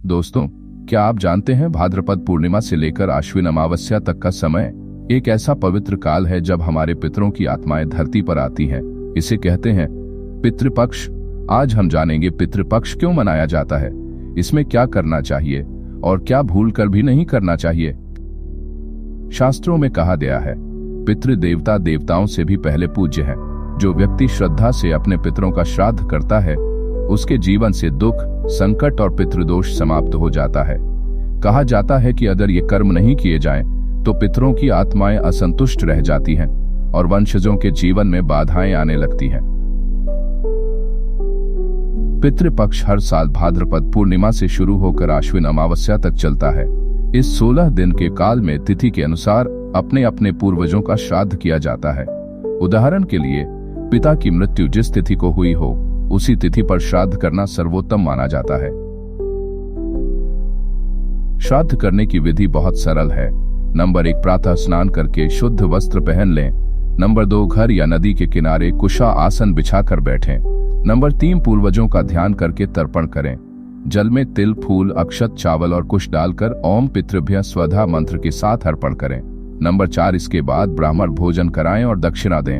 दोस्तों, क्या आप जानते हैं भाद्रपद पूर्णिमा से लेकर आश्विन अमावस्या तक का समय एक ऐसा पवित्र काल है जब हमारे पितरों की आत्माएं धरती पर आती हैं। इसे कहते हैं पितृपक्ष। आज हम जानेंगे पितृपक्ष क्यों मनाया जाता है, इसमें क्या करना चाहिए और क्या भूल कर भी नहीं करना चाहिए। शास्त्रों में कहा गया है, पितृ देवता देवताओं से भी पहले पूज्य हैं। जो व्यक्ति श्रद्धा से अपने पितरों का श्राद्ध करता है उसके जीवन से दुख, संकट और पितृदोष समाप्त हो जाता है। कहा जाता है कि अगर ये कर्म नहीं किए जाएं तो पितरों की आत्माएं असंतुष्ट रह जाती हैं और वंशजों के जीवन में बाधाएं आने लगती हैं। पितृपक्ष हर साल भाद्रपद पूर्णिमा से शुरू होकर आश्विन अमावस्या तक चलता है। इस 16 दिन के काल में तिथि के अनुसार अपने अपने पूर्वजों का श्राद्ध किया जाता है। उदाहरण के लिए, पिता की मृत्यु जिस तिथि को हुई हो उसी तिथि पर श्राद्ध करना सर्वोत्तम माना जाता है। श्राद्ध करने की विधि बहुत सरल है। नंबर 1, प्रातः स्नान करके शुद्ध वस्त्र पहन लें। नंबर 2, घर या नदी के किनारे कुशा आसन बिछाकर बैठें। नंबर 3, पूर्वजों का ध्यान करके तर्पण करें। जल में तिल, फूल, अक्षत, चावल और कुश डालकर ओम पितृभ्यः स्वधा मंत्र के साथ अर्पण करें। नंबर 4, इसके बाद ब्राह्मण भोजन कराएं और दक्षिणा दें।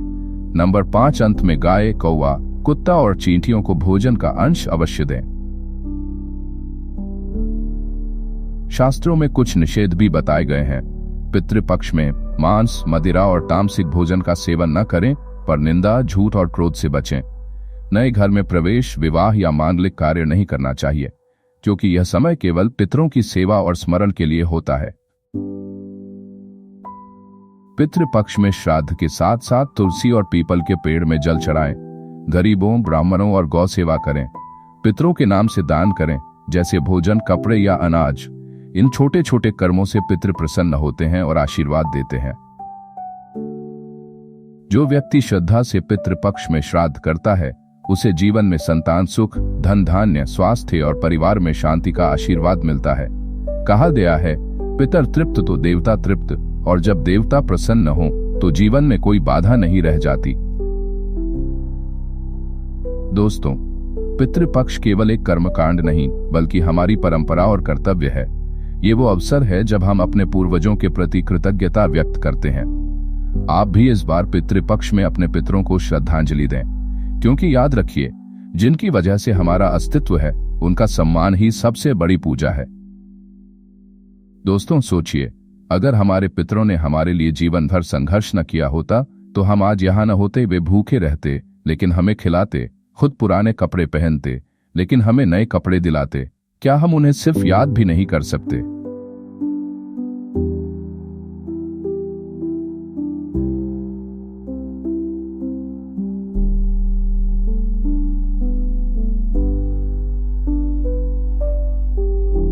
नंबर 5, अंत में गाय, कौवा, कुत्ता और चींटियों को भोजन का अंश अवश्य दें। शास्त्रों में कुछ निषेध भी बताए गए हैं। पितृपक्ष में मांस, मदिरा और तामसिक भोजन का सेवन न करें, पर निंदा, झूठ और क्रोध से बचें। नए घर में प्रवेश, विवाह या मांगलिक कार्य नहीं करना चाहिए, क्योंकि यह समय केवल पितरों की सेवा और स्मरण के लिए होता है। पितृपक्ष में श्राद्ध के साथ साथ तुलसी और पीपल के पेड़ में जल चढ़ाएं। गरीबों, ब्राह्मणों और गौ सेवा करें। पितरों के नाम से दान करें, जैसे भोजन, कपड़े या अनाज। इन छोटे छोटे कर्मों से पितृ प्रसन्न होते हैं और आशीर्वाद देते हैं। जो व्यक्ति श्रद्धा से पितृपक्ष में श्राद्ध करता है उसे जीवन में संतान सुख, धन धान्य, स्वास्थ्य और परिवार में शांति का आशीर्वाद मिलता है। कहा गया है, पितर तृप्त तो देवता तृप्त, और जब देवता प्रसन्न हो तो जीवन में कोई बाधा नहीं रह जाती। दोस्तों, पितृपक्ष केवल एक कर्मकांड नहीं बल्कि हमारी परंपरा और कर्तव्य है। ये वो अवसर है जब हम अपने पूर्वजों के प्रति कृतज्ञता व्यक्त करते हैं। आप भी इस बार पितृपक्ष में अपने पितरों को श्रद्धांजलि दें, क्योंकि याद रखिए, जिनकी वजह से हमारा अस्तित्व है उनका सम्मान ही सबसे बड़ी पूजा है। दोस्तों, सोचिए, अगर हमारे पितरों ने हमारे लिए जीवन भर संघर्ष न किया होता तो हम आज यहाँ न होते। वे भूखे रहते लेकिन हमें खिलाते, खुद पुराने कपड़े पहनते लेकिन हमें नए कपड़े दिलाते। क्या हम उन्हें सिर्फ याद भी नहीं कर सकते?